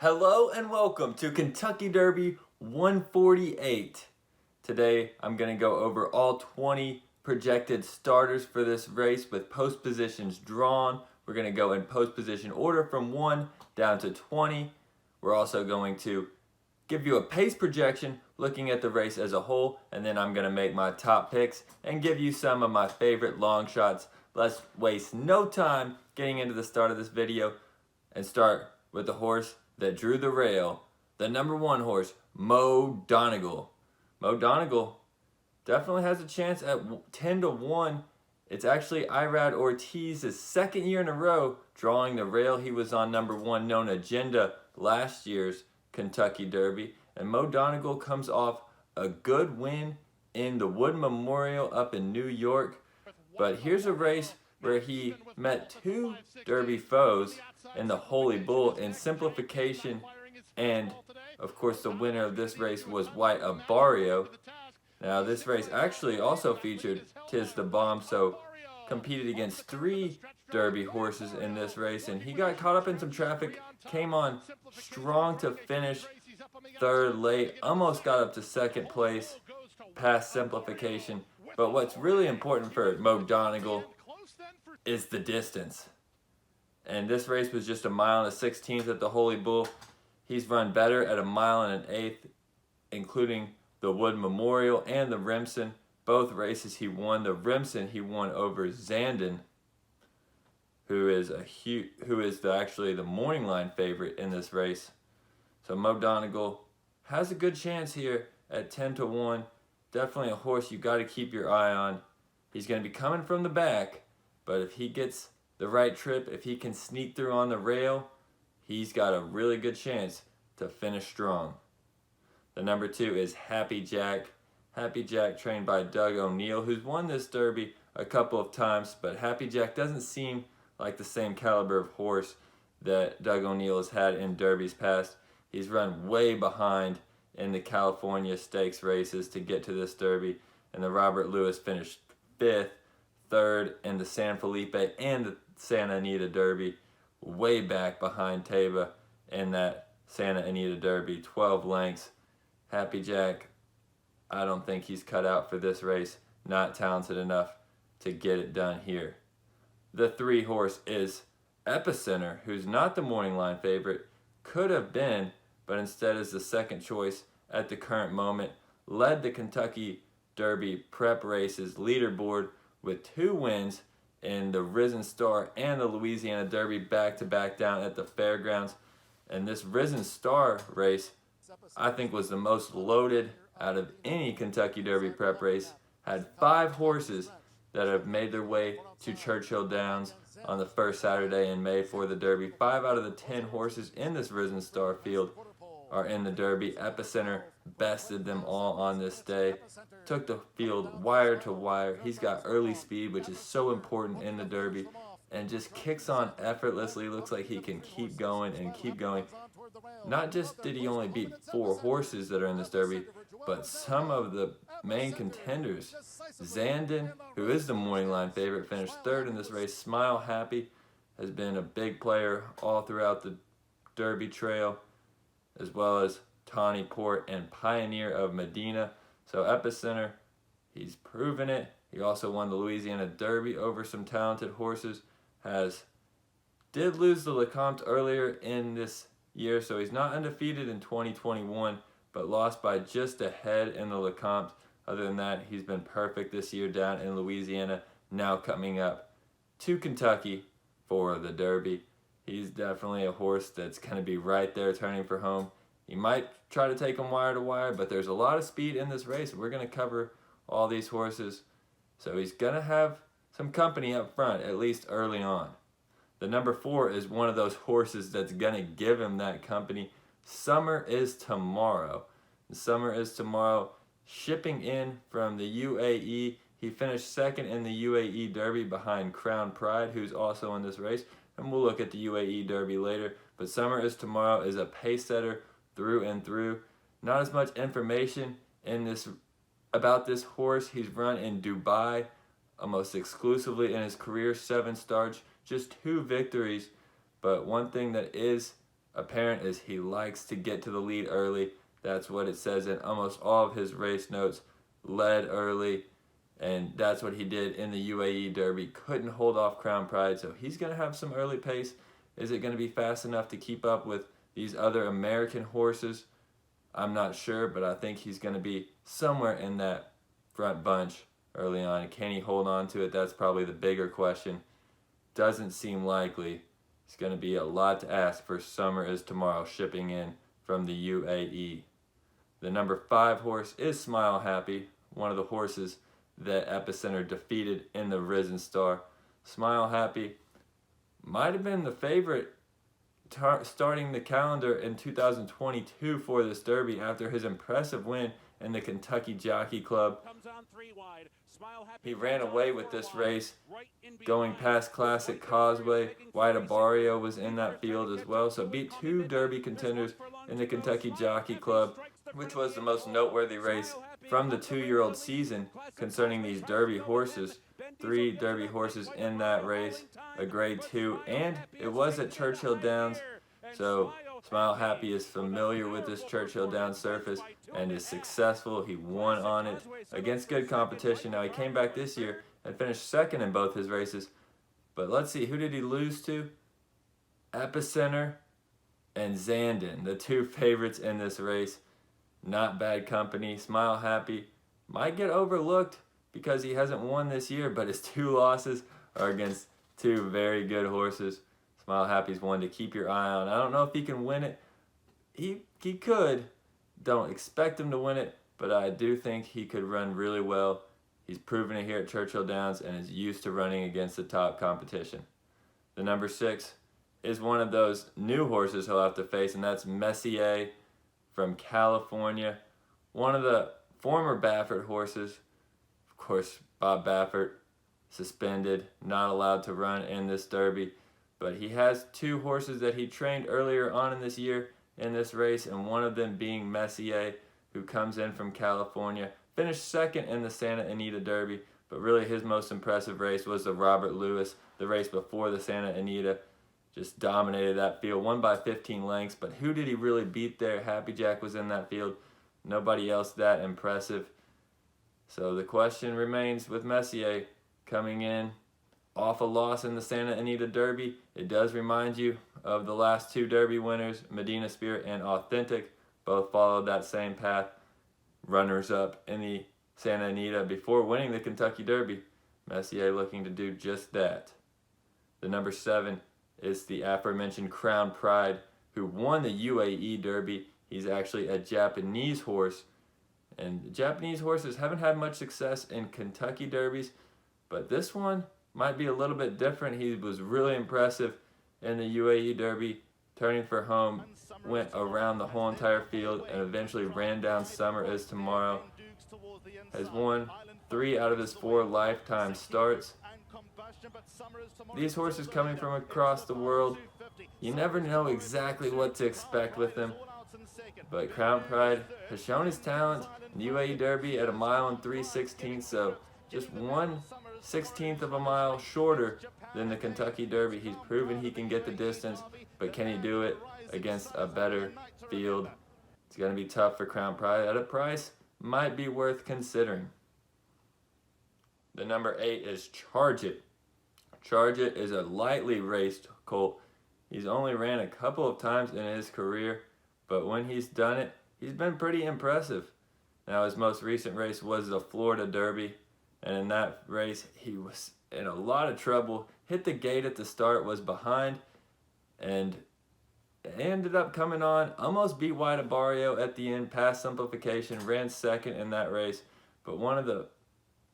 Hello and welcome to Kentucky Derby 148. Today I'm going to go over all 20 projected starters for this race with post positions drawn. We're going to go in post position order from 1 down to 20. We're also going to give you a pace projection looking at the race as a whole, and then I'm going to make my top picks and give you some of my favorite long shots. Let's waste no time getting into the start of this video and start with the horse that drew the rail, the number 1 horse, Mo Donegal. Mo Donegal definitely has a chance at 10 to 1. It's actually Irad Ortiz's second year in a row drawing the rail. He was on number 1 Known Agenda last year's Kentucky Derby. And Mo Donegal comes off a good win in the Wood Memorial up in New York. But here's a race where he met 2 Derby foes in the Holy Bull in Simplification, and of course the winner of this race was White Abarrio. Now this race actually also featured Tiz the Bomb, so competed against 3 Derby horses in this race, and he got caught up in some traffic, came on strong to finish 3rd late, almost got up to 2nd place past Simplification. But what's really important for Mo Donegal is the distance. And this race was just a mile and a 16th at the Holy Bull. He's run better at a mile and an 1/8, including the Wood Memorial and the Remsen. Both races he won. The Remsen he won over Zandon, who is actually the morning line favorite in this race. So Mo Donegal has a good chance here at 10 to 1. Definitely a horse you got to keep your eye on. He's going to be coming from the back, but if he gets the right trip, if he can sneak through on the rail, he's got a really good chance to finish strong. The number 2 is Happy Jack. Happy Jack trained by Doug O'Neill, who's won this Derby a couple of times, but Happy Jack doesn't seem like the same caliber of horse that Doug O'Neill has had in Derbies past. He's run way behind in the California Stakes races to get to this Derby, and the Robert Lewis finished 5th, 3rd in the San Felipe and the Santa Anita Derby, way back behind Taiba in that Santa Anita Derby, 12 lengths. Happy Jack, I don't think he's cut out for this race, not talented enough to get it done here. The 3 horse is Epicenter, who's not the morning line favorite, could have been, but instead is the second choice at the current moment. Led the Kentucky Derby prep races leaderboard with 2 wins in the Risen Star and the Louisiana Derby back-to-back down at the fairgrounds. And this Risen Star race, I think, was the most loaded out of any Kentucky Derby prep race. Had 5 horses that have made their way to Churchill Downs on the first Saturday in May for the Derby. 5 out of the 10 horses in this Risen Star field are in the Derby. Epicenter bested them all on this day. Took the field wire to wire. He's got early speed, which is so important in the Derby, and just kicks on effortlessly. Looks like he can keep going and keep going. Not just did he only beat 4 horses that are in this Derby, but some of the main contenders. Zandon, who is the morning line favorite, finished 3rd in this race. Smile Happy has been a big player all throughout the Derby trail, as well as Tawny Port and Pioneer of Medina. So Epicenter, he's proven it. He also won the Louisiana Derby over some talented horses. Did lose the Lecomte earlier in this year, so he's not undefeated in 2021, but lost by just a head in the Lecomte. Other than that, he's been perfect this year down in Louisiana, now coming up to Kentucky for the Derby. He's definitely a horse that's going to be right there turning for home. He might try to take him wire to wire, but there's a lot of speed in this race. We're going to cover all these horses, so he's going to have some company up front, at least early on. The number 4 is one of those horses that's going to give him that company. Summer is Tomorrow. Summer is Tomorrow, shipping in from the UAE. He finished 2nd in the UAE Derby behind Crown Pride, who's also in this race. And we'll look at the UAE Derby later. But Summer is Tomorrow is a pace setter through and through. Not as much information in this about this horse. He's run in Dubai almost exclusively in his career, 7 starts, just 2 victories. But one thing that is apparent is he likes to get to the lead early. That's what it says in almost all of his race notes. Led early, and that's what he did in the UAE Derby. Couldn't hold off Crown Pride, so he's going to have some early pace. Is it going to be fast enough to keep up with these other American horses? I'm not sure, but I think he's going to be somewhere in that front bunch early on. Can he hold on to it? That's probably the bigger question. Doesn't seem likely. It's going to be a lot to ask for Summer Is Tomorrow shipping in from the UAE. The number 5 horse is Smile Happy, one of the horses that Epicenter defeated in the Risen Star. Smile Happy might have been the favorite starting the calendar in 2022 for this Derby after his impressive win in the Kentucky Jockey Club. He ran away with this race going past Classic Causeway. Wide Barrio was in that field as well, so beat 2 Derby contenders in the Kentucky Jockey Club, which was the most noteworthy race from the 2-year-old season concerning these Derby horses. 3 Derby horses in that race, a grade 2, and it was at Churchill Downs, so Smile Happy is familiar with this Churchill Downs surface and is successful. He won on it against good competition. Now he came back this year and finished second in both his races, but let's see, who did he lose to? Epicenter and Zandon, the 2 favorites in this race. Not bad company. Smile Happy might get overlooked because he hasn't won this year, but his 2 losses are against 2 very good horses. Smile Happy's one to keep your eye on. I don't know if he can win it. He could. Don't expect him to win it, but I do think he could run really well. He's proven it here at Churchill Downs and is used to running against the top competition. The number 6 is one of those new horses he'll have to face, and that's Messier from California. One of the former Baffert horses. Of course, Bob Baffert suspended, not allowed to run in this Derby. But he has 2 horses that he trained earlier on in this year in this race, and one of them being Messier, who comes in from California. Finished second in the Santa Anita Derby, but really his most impressive race was the Robert Lewis, the race before the Santa Anita. Just dominated that field, won by 15 lengths, but who did he really beat there? Happy Jack was in that field. Nobody else that impressive. So the question remains with Messier coming in off a loss in the Santa Anita Derby. It does remind you of the last 2 Derby winners, Medina Spirit and Authentic. Both followed that same path. Runners up in the Santa Anita before winning the Kentucky Derby. Messier looking to do just that. The number 7 is the aforementioned Crown Pride, who won the UAE Derby. He's actually a Japanese horse, and the Japanese horses haven't had much success in Kentucky Derbies, but this one might be a little bit different. He was really impressive in the UAE Derby, turning for home, went around the whole entire field, and eventually ran down Summer Is Tomorrow. Has won 3 out of his 4 lifetime starts. These horses coming from across the world, you never know exactly what to expect with them. But Crown Pride has shown his talent in the UAE Derby at 1 mile and 3/16, so just 1/16 of a mile shorter than the Kentucky Derby. He's proven he can get the distance, but can he do it against a better field? It's going to be tough for Crown Pride at a price might be worth considering. The number 8 is Charge It. Charge It is a lightly raced colt. He's only ran a couple of times in his career, but when he's done it, he's been pretty impressive. Now, his most recent race was the Florida Derby, and in that race, he was in a lot of trouble. Hit the gate at the start, was behind, and ended up coming on. Almost beat Wide Barrio at the end, past Simplification, ran second in that race, but one of the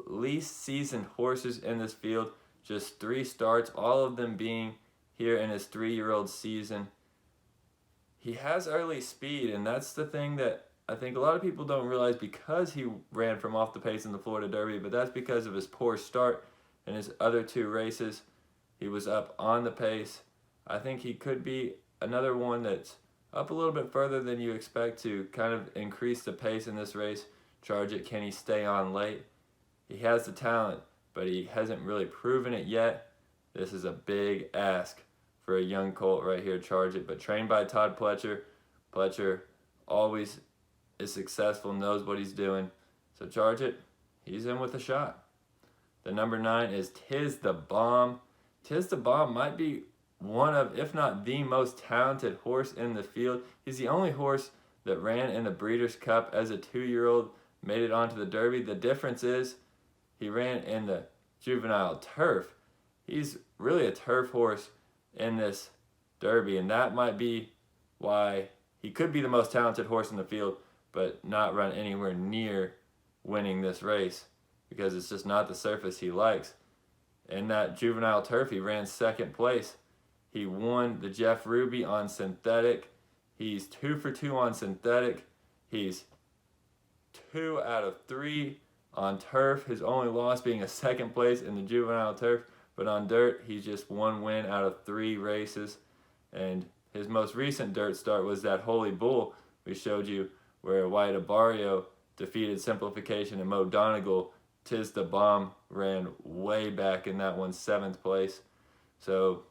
least seasoned horses in this field. Just 3 starts, all of them being here in his 3-year-old season. He has early speed, and that's the thing that I think a lot of people don't realize, because he ran from off the pace in the Florida Derby, but that's because of his poor start in his other 2 races. He was up on the pace. I think he could be another one that's up a little bit further than you expect to kind of increase the pace in this race. Charge It, can he stay on late? He has the talent, but he hasn't really proven it yet. This is a big ask for a young colt right here, Charge It. But trained by Todd Pletcher. Pletcher always is successful, knows what he's doing. So Charge It, he's in with a shot. The number 9 is Tiz the Bomb. Tiz the Bomb might be one of, if not the most talented horse in the field. He's the only horse that ran in the Breeders' Cup as a 2-year-old, made it onto the Derby. The difference is he ran in the juvenile turf. He's really a turf horse in this Derby, and that might be why he could be the most talented horse in the field, but not run anywhere near winning this race, because it's just not the surface he likes. In that juvenile turf, he ran second place. He won the Jeff Ruby on synthetic. He's 2 for 2 on synthetic. He's 2 out of 3 on turf. His only loss being a second place in the juvenile turf. But on dirt, he's just 1 win out of 3 races. And his most recent dirt start was that Holy Bull we showed you, where Wyatt Abario defeated Simplification and Mo Donegal. Tiz the Bomb ran way back in that one, 7th place. So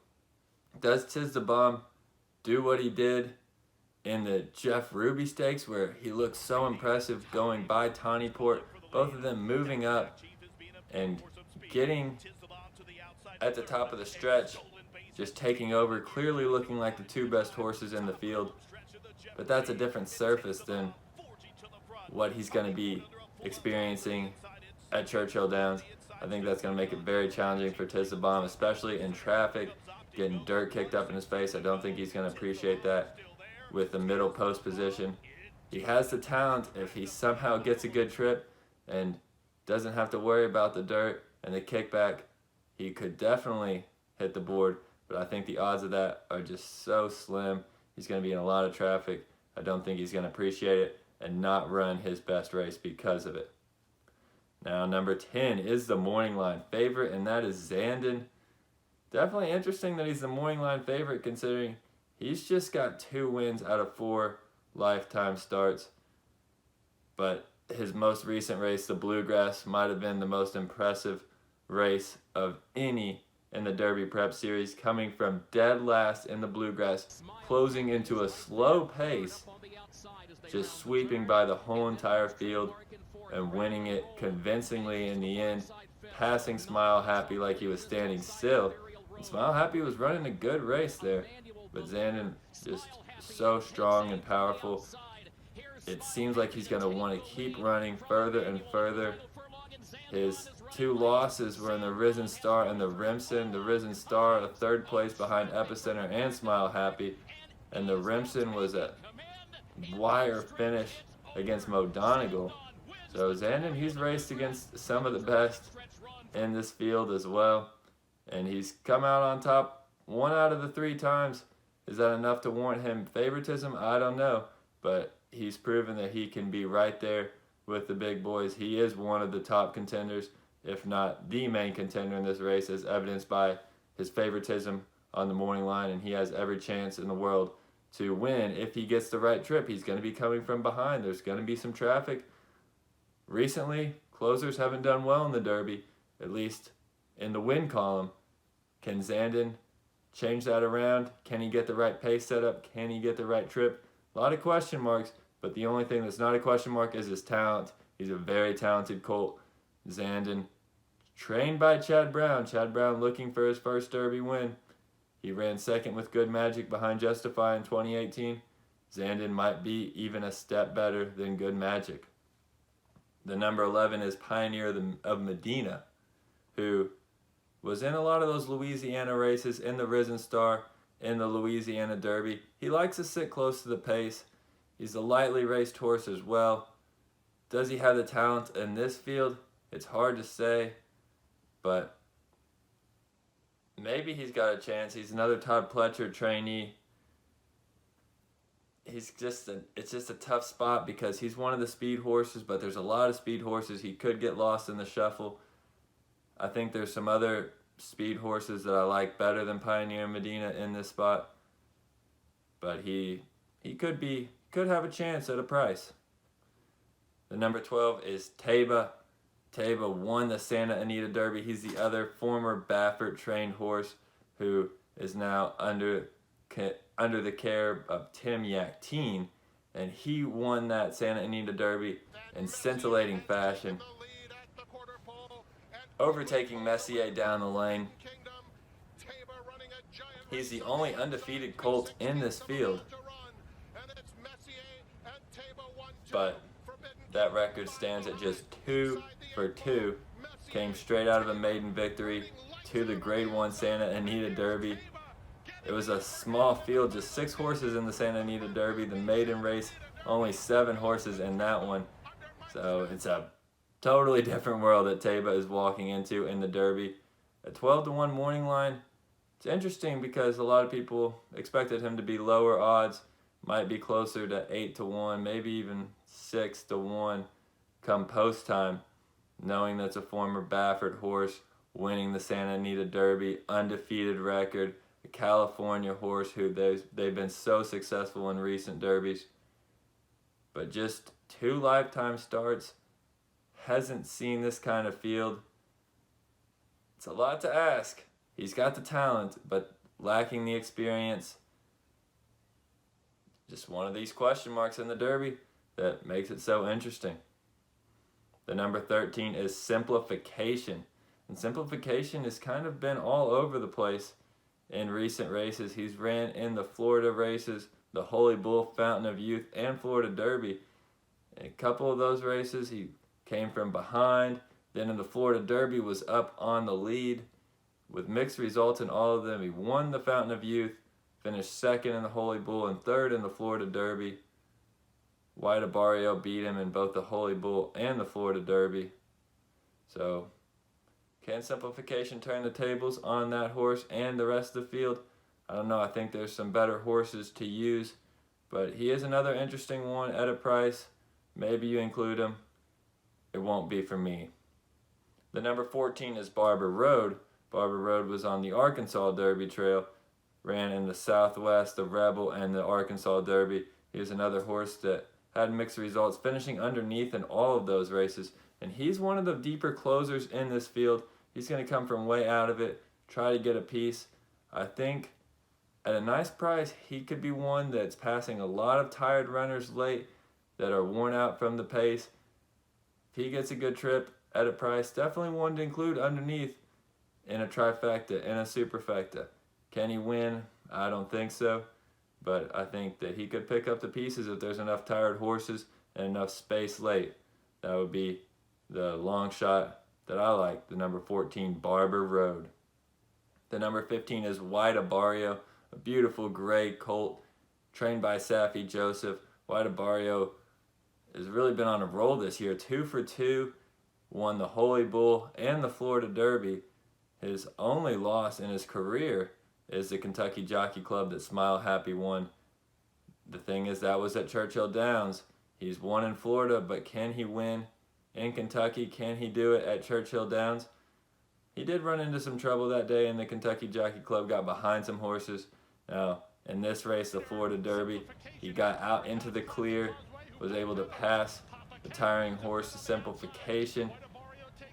does Tiz the Bomb do what he did in the Jeff Ruby Stakes, where he looked so impressive going by Tawnyport, both of them moving up and getting at the top of the stretch, just taking over, clearly looking like the 2 best horses in the field. But that's a different surface than what he's going to be experiencing at Churchill Downs. I think that's going to make it very challenging for Tiz the Bomb, especially in traffic, getting dirt kicked up in his face. I don't think he's going to appreciate that with the middle post position. He has the talent. If he somehow gets a good trip and doesn't have to worry about the dirt and the kickback, he could definitely hit the board. But I think the odds of that are just so slim. He's going to be in a lot of traffic. I don't think he's going to appreciate it and not run his best race because of it. Now, number 10 is the morning line favorite, and that is Zandon. Definitely interesting that he's the morning line favorite, considering he's just got 2 wins out of 4 lifetime starts. But his most recent race, the Bluegrass, might have been the most impressive race of any in the Derby Prep Series, coming from dead last in the Bluegrass, closing into a slow pace, just sweeping by the whole entire field and winning it convincingly in the end, passing Smile Happy like he was standing still. And Smile Happy was running a good race there, but Zandon just so strong and powerful. It seems like he's going to want to keep running further and further. His 2 losses were in the Risen Star and the Remsen. The Risen Star, a 3rd place behind Epicenter and Smile Happy, and the Remsen was a wire finish against Mo Donegal. So Zandon, he's raced against some of the best in this field as well, and he's come out on top 1 out of the 3 times. Is that enough to warrant him favoritism? I don't know, but he's proven that he can be right there with the big boys. He is one of the top contenders, if not the main contender in this race, as evidenced by his favoritism on the morning line, and he has every chance in the world to win if he gets the right trip. He's going to be coming from behind. There's going to be some traffic. Recently, closers haven't done well in the Derby, at least in the win column. Can Zandon change that around? Can he get the right pace set up? Can he get the right trip? A lot of question marks, but the only thing that's not a question mark is his talent. He's a very talented colt. Zandon, trained by Chad Brown. Chad Brown looking for his first Derby win. He ran 2nd with Good Magic behind Justify in 2018. Zandon might be even a step better than Good Magic. The number 11 is Pioneer of Medina, who was in a lot of those Louisiana races, in the Risen Star, in the Louisiana Derby. He likes to sit close to the pace. He's a lightly raced horse as well. Does he have the talent in this field? It's hard to say, but maybe he's got a chance. He's another Todd Pletcher trainee. It's just a tough spot because he's one of the speed horses, but there's a lot of speed horses. He could get lost in the shuffle. I think there's some other speed horses that I like better than Pioneer Medina in this spot, but he could have a chance at a price. The number 12 is Taiba. Taiba won the Santa Anita Derby. He's the other former Baffert trained horse who is now under the care of Tim Yakteen, and he won that Santa Anita Derby in scintillating fashion, overtaking Messier down the lane. He's the only undefeated colt in this field, but that record stands at just 2 for 2. Came straight out of a maiden victory to the Grade 1 Santa Anita Derby. It was a small field, just 6 horses in the Santa Anita Derby. The maiden race, only 7 horses in that one. So it's a totally different world that Taiba is walking into in the Derby. A 12-1 morning line. It's interesting because a lot of people expected him to be lower odds, might be closer to 8-1, maybe even 6-1 come post time, knowing that's a former Baffert horse winning the Santa Anita Derby, undefeated record, a California horse who they've been so successful in recent derbies. But just 2 lifetime starts, hasn't seen this kind of field. It's a lot to ask. He's got the talent, but lacking the experience. Just one of these question marks in the Derby that makes it so interesting. The number 13 is Simplification. And Simplification has kind of been all over the place in recent races. He's ran in the Florida races, the Holy Bull, Fountain of Youth, and Florida Derby. In a couple of those races, he came from behind. Then in the Florida Derby was up on the lead. With mixed results in all of them, he won the Fountain of Youth, finished second in the Holy Bull and third in the Florida Derby. White Abarrio beat him in both the Holy Bull and the Florida Derby. So, can Simplification turn the tables on that horse and the rest of the field? I don't know. I think there's some better horses to use, but he is another interesting one at a price. Maybe you include him. It won't be for me. The number 14 is Barber Road. Barber Road was on the Arkansas Derby trail, ran in the Southwest, the Rebel, and the Arkansas Derby. He was another horse that had mixed results, finishing underneath in all of those races. And he's one of the deeper closers in this field. He's going to come from way out of it, try to get a piece. I think at a nice price, he could be one that's passing a lot of tired runners late that are worn out from the pace. If he gets a good trip at a price, definitely one to include underneath in a trifecta, in a superfecta. Can he win? I don't think so. But I think that he could pick up the pieces if there's enough tired horses and enough space late. That would be the long shot that I like, the number 14, Barber Road. The number 15 is White Abarrio, a beautiful gray colt trained by Saffie Joseph. White Abarrio has really been on a roll this year, 2 for 2, won the Holy Bull and the Florida Derby. His only loss in his career is the Kentucky Jockey Club that Smile Happy won. The thing is, that was at Churchill Downs. He's won in Florida, but can he win in Kentucky? Can he do it at Churchill Downs? He did run into some trouble that day, and the Kentucky Jockey Club got behind some horses. Now, in this race, the Florida Derby, he got out into the clear, was able to pass the tiring horse to Simplification,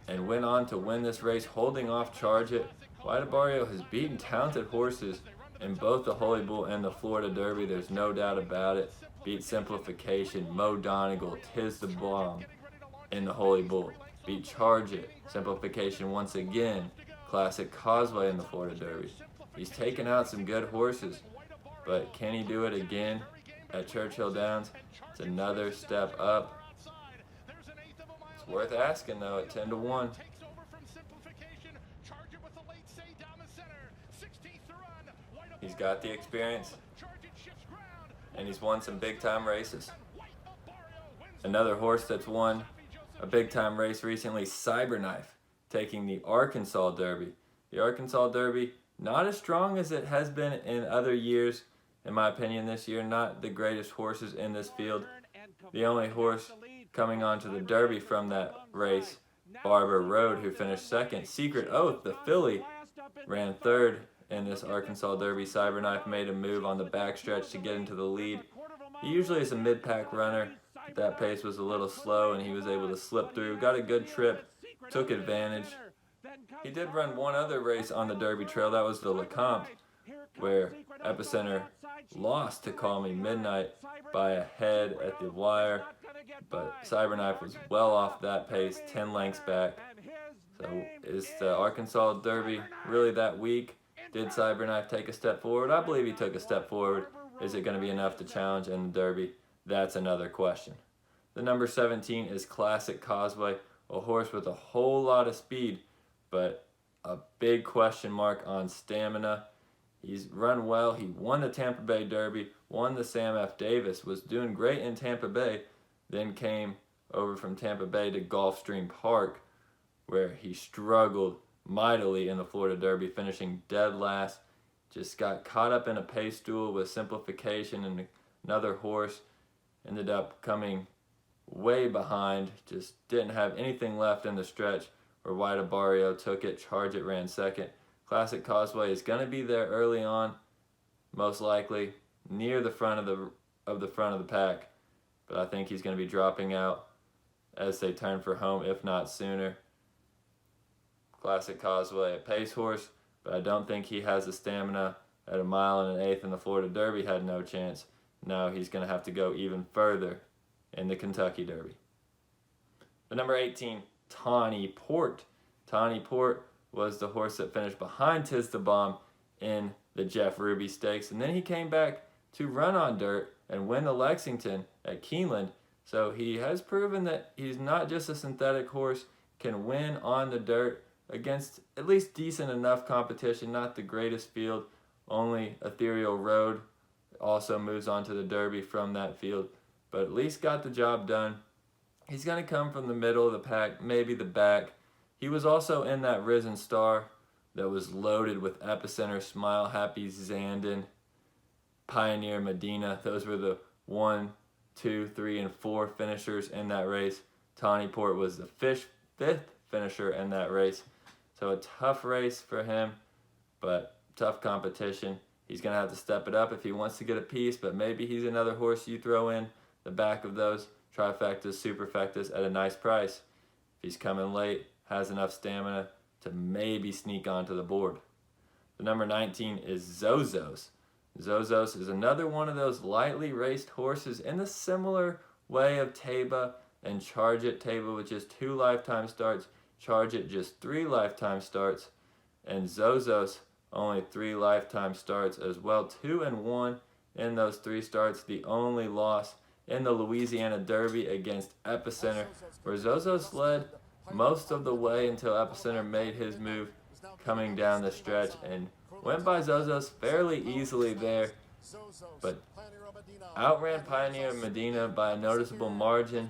and went on to win this race, holding off Charge It. White Abarrio has beaten talented horses in both the Holy Bull and the Florida Derby. There's no doubt about it. Beat Simplification, Mo Donegal, Tiz the Bomb in the Holy Bull. Beat Charge It, Simplification once again, Classic Causeway in the Florida Derby. He's taken out some good horses, but can he do it again at Churchill Downs? It's another step up. It's worth asking though at 10-1. He's got the experience, and he's won some big-time races. Another horse that's won a big-time race recently, Cyberknife, taking the Arkansas Derby. The Arkansas Derby, not as strong as it has been in other years, in my opinion this year. Not the greatest horses in this field. The only horse coming onto the Derby from that race, Barber Road, who finished second. Secret Oath, the filly, ran third in this Arkansas Derby. Cyberknife made a move on the backstretch to get into the lead. He usually is a mid-pack runner. That pace was a little slow, and he was able to slip through. Got a good trip, took advantage. He did run one other race on the Derby trail. That was the Lecomte, where Epicenter lost to Call Me Midnight by a head at the wire, but Cyberknife was well off that pace, 10 lengths back. So is the Arkansas Derby really that weak? Did Cyberknife take a step forward? I believe he took a step forward. Is it going to be enough to challenge in the Derby? That's another question. The number 17 is Classic Causeway, a horse with a whole lot of speed, but a big question mark on stamina. He's run well. He won the Tampa Bay Derby, won the Sam F. Davis, was doing great in Tampa Bay, then came over from Tampa Bay to Gulfstream Park, where he struggled mightily in the Florida Derby, finishing dead last. Just got caught up in a pace duel with Simplification and another horse. Ended up coming way behind, just didn't have anything left in the stretch where White Barrio took it. Charge It ran second. Classic Causeway is going to be there early on, most likely near the front of the pack, but I think he's going to be dropping out as they turn for home, if not sooner. Classic Causeway, a pace horse, but I don't think he has the stamina. At 1 1/8 in the Florida Derby, had no chance. Now he's going to have to go even further in the Kentucky Derby. The number 18, Tawny Port. Tawny Port was the horse that finished behind Tiz the Bomb in the Jeff Ruby Stakes, and then he came back to run on dirt and win the Lexington at Keeneland. So he has proven that he's not just a synthetic horse, can win on the dirt against at least decent enough competition, not the greatest field. Only Ethereal Road also moves on to the Derby from that field, but at least got the job done. He's going to come from the middle of the pack, maybe the back. He was also in that Risen Star that was loaded with Epicenter, Smile Happy, Zandon, Pioneer, Medina. Those were the 1, 2, 3, and 4 finishers in that race. Tawny Port was the fifth finisher in that race. So a tough race for him, but tough competition. He's going to have to step it up if he wants to get a piece, but maybe he's another horse you throw in the back of those trifectas, superfectas at a nice price. If he's coming late, has enough stamina to maybe sneak onto the board. The number 19 is Zozos. Zozos is another one of those lightly raced horses in the similar way of Taba and Charge It. Taba with just 2 lifetime starts, Charge It just 3 lifetime starts, and Zozos only 3 lifetime starts as well. 2-1 in those 3 starts. The only loss in the Louisiana Derby against Epicenter, where Zozos led most of the way until Epicenter made his move coming down the stretch and went by Zozos fairly easily there, but outran Pioneer Medina by a noticeable margin.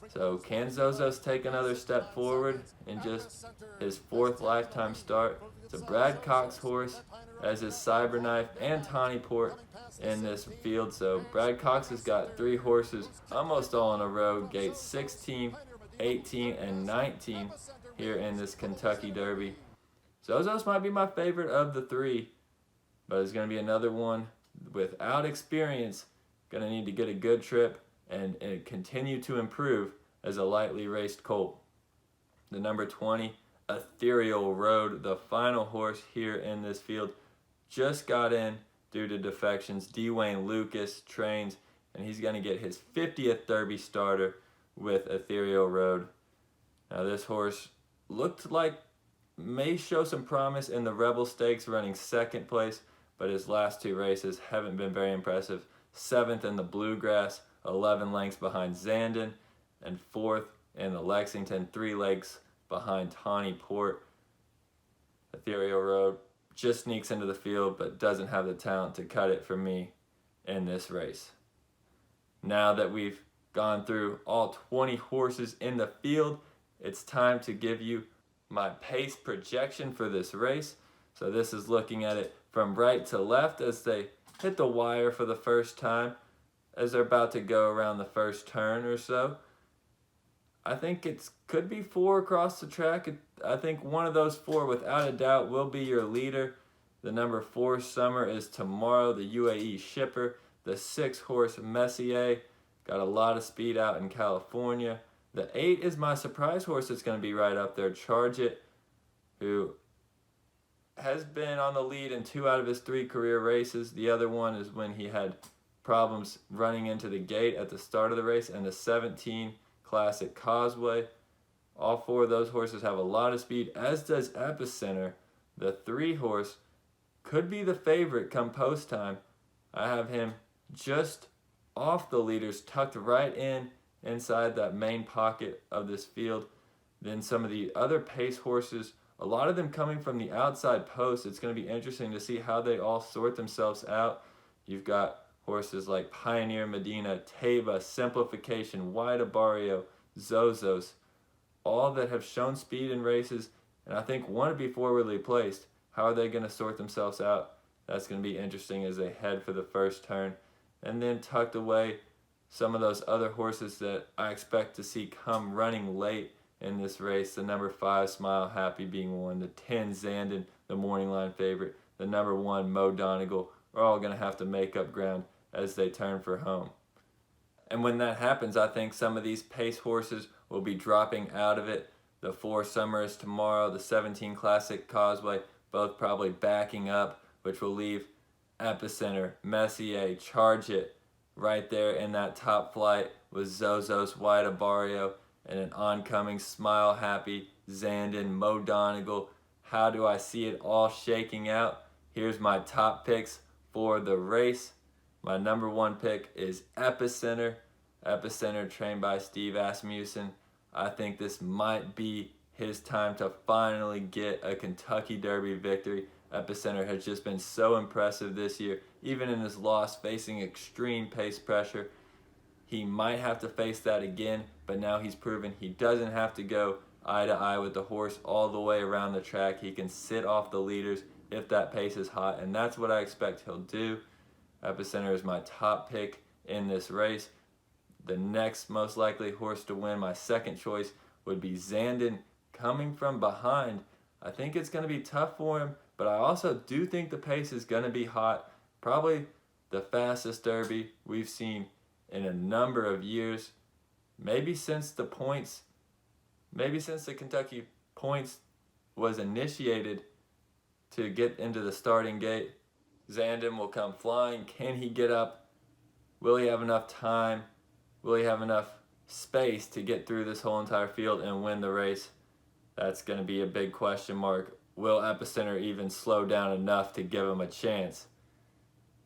So can Zozos take another step forward in just his 4th lifetime start? It's a Brad Cox horse, as is Cyberknife and Tawny Port in this field. So Brad Cox has got 3 horses almost all in a row, gates 16, 18, and 19 here in this Kentucky Derby. Zozos might be my favorite of the 3, but it's going to be another one without experience, going to need to get a good trip and continue to improve as a lightly raced colt. The number 20, Ethereal Road, the final horse here in this field, just got in due to defections. Dwayne Lucas trains, and he's going to get his 50th Derby starter with Ethereal Road. Now this horse looked like may show some promise in the Rebel Stakes, running 2nd place, but his last 2 races haven't been very impressive. 7th in the Bluegrass, 11 lengths behind Zandon, and 4th in the Lexington, 3 lengths behind Tawny Port. Ethereal Road just sneaks into the field, but doesn't have the talent to cut it for me in this race. Now that we've gone through all 20 horses in the field, it's time to give you my pace projection for this race. So this is looking at it from right to left as they hit the wire for the first time, as they're about to go around the first turn or so. I think it could be 4 across the track. I think one of those 4 without a doubt will be your leader. The number 4 Summer is tomorrow, the UAE Shipper. The 6 horse Messier got a lot of speed out in California. The 8 is my surprise horse that's going to be right up there, Charge It, who has been on the lead in 2 out of his 3 career races. The other one is when he had problems running into the gate at the start of the race, and the 17 Classic Causeway. All 4 of those horses have a lot of speed, as does Epicenter. The 3 horse could be the favorite come post time. I have him just off the leaders, tucked right inside that main pocket of this field. Then some of the other pace horses, a lot of them coming from the outside post. It's going to be interesting to see how they all sort themselves out. You've got horses like Pioneer Medina, Teva, Simplification, Wide Barrio, Zozos, all that have shown speed in races, and I think want to be forwardly placed. How are they going to sort themselves out? That's going to be interesting as they head for the first turn. And then tucked away, some of those other horses that I expect to see come running late in this race. The number 5, Smile Happy, being one. The 10, Zandon, the morning line favorite. The number 1, Mo Donegal, are all going to have to make up ground as they turn for home. And when that happens, I think some of these pace horses will be dropping out of it. The 4, Summer Is Tomorrow, the 17, Classic Causeway, both probably backing up, which will leave Epicenter, Messier, Charge It right there in that top flight with Zozos, Wide Barrio, and an oncoming Smile Happy, Zandon, Mo Donegal. How do I see it all shaking out? Here's my top picks for the race. My number 1 pick is Epicenter. Epicenter, trained by Steve Asmussen. I think this might be his time to finally get a Kentucky Derby victory. Epicenter has just been so impressive this year, even in his loss, facing extreme pace pressure. He might have to face that again, but now he's proven he doesn't have to go eye to eye with the horse all the way around the track. He can sit off the leaders if that pace is hot, and that's what I expect he'll do. Epicenter is my top pick in this race. The next most likely horse to win, my second choice, would be Zandon, coming from behind. I think it's going to be tough for him, but I also do think the pace is going to be hot. Probably the fastest Derby we've seen in a number of years. Maybe since the Kentucky points was initiated to get into the starting gate. Zandon will come flying. Can he get up? Will he have enough time? Will he have enough space to get through this whole entire field and win the race? That's going to be a big question mark. Will Epicenter even slow down enough to give him a chance?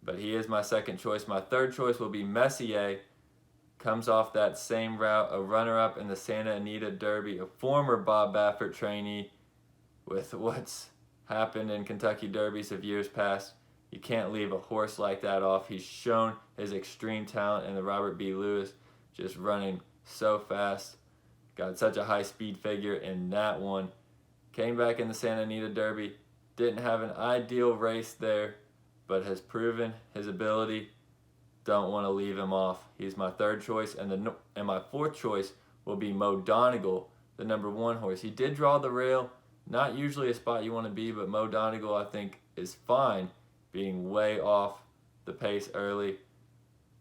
But he is my second choice. My third choice will be Messier. Comes off that same route, a runner-up in the Santa Anita Derby, a former Bob Baffert trainee. With what's happened in Kentucky Derbies of years past, you can't leave a horse like that off. He's shown his extreme talent in the Robert B. Lewis, just running so fast. Got such a high speed figure in that one. Came back in the Santa Anita Derby. Didn't have an ideal race there, but has proven his ability. Don't want to leave him off. He's my third choice, and my fourth choice will be Mo Donegal, the number 1 horse. He did draw the rail. Not usually a spot you want to be, but Mo Donegal, I think, is fine being way off the pace early.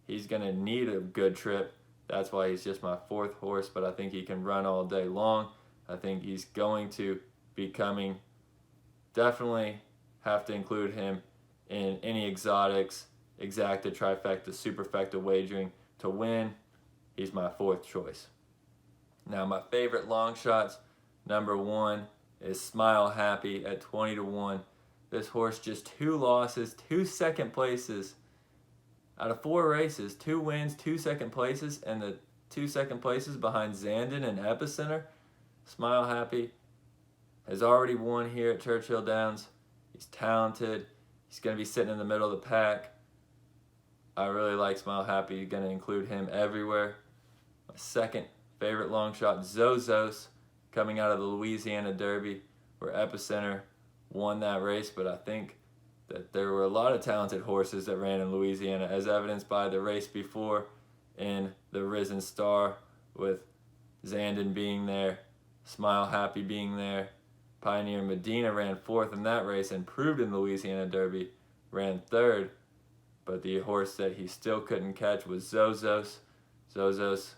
He's going to need a good trip. That's why he's just my 4th horse, but I think he can run all day long. I think he's going to be coming. Definitely have to include him in any exotics, exacta, trifecta, superfecta wagering to win. He's my 4th choice. Now my favorite long shots, number 1 is Smile Happy at 20-1. This horse just 2 losses, 2 second places out of 4 races, 2 wins, 2 second places, and the 2 second places behind Zandon and Epicenter. Smile Happy has already won here at Churchill Downs. He's talented. He's going to be sitting in the middle of the pack. I really like Smile Happy. You're going to include him everywhere. My second favorite long shot, Zozos, coming out of the Louisiana Derby, where Epicenter won that race, but I think that there were a lot of talented horses that ran in Louisiana, as evidenced by the race before in the Risen Star, with Zandon being there, Smile Happy being there. Pioneer Medina ran 4th in that race and proved in the Louisiana Derby, ran 3rd, but the horse that he still couldn't catch was Zozos. Zozos,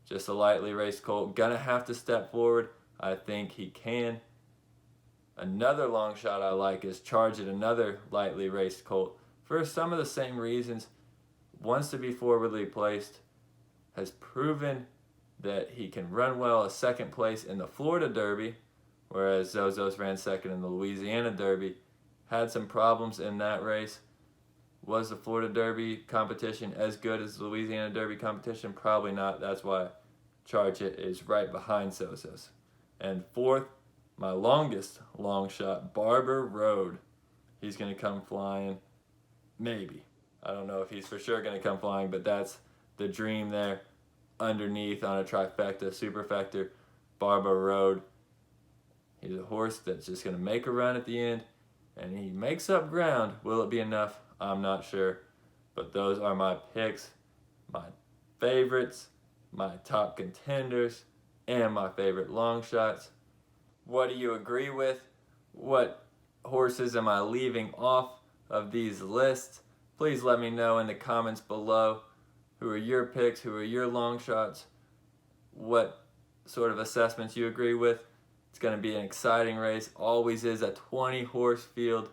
just a lightly raced colt, gonna have to step forward. I think he can. Another long shot I like is Charge It, another lightly raced colt. For some of the same reasons, wants to be forwardly placed, has proven that he can run well, a second place in the Florida Derby, whereas Zozos ran second in the Louisiana Derby. Had some problems in that race. Was the Florida Derby competition as good as the Louisiana Derby competition? Probably not. That's why Charge It is right behind Zozos. And fourth, my longest long shot, Barber Road. He's going to come flying. Maybe. I don't know if he's for sure going to come flying, but that's the dream there. Underneath on a trifecta, superfecta, Barber Road. He's a horse that's just going to make a run at the end, and he makes up ground. Will it be enough? I'm not sure. But those are my picks, my favorites, my top contenders, and my favorite long shots. What do you agree with? What horses am I leaving off of these lists? Please let me know in the comments below. Who are your picks? Who are your long shots? What sort of assessments you agree with? It's going to be an exciting race. Always is a 20-horse field.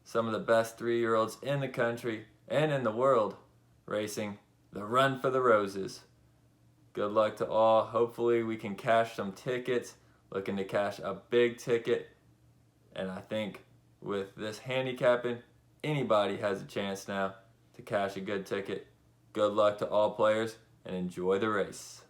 Some of the best 3-year-olds in the country and in the world racing the Run for the Roses. Good luck to all. Hopefully we can cash some tickets. Looking to cash a big ticket. And I think with this handicapping, anybody has a chance now to cash a good ticket. Good luck to all players and enjoy the race.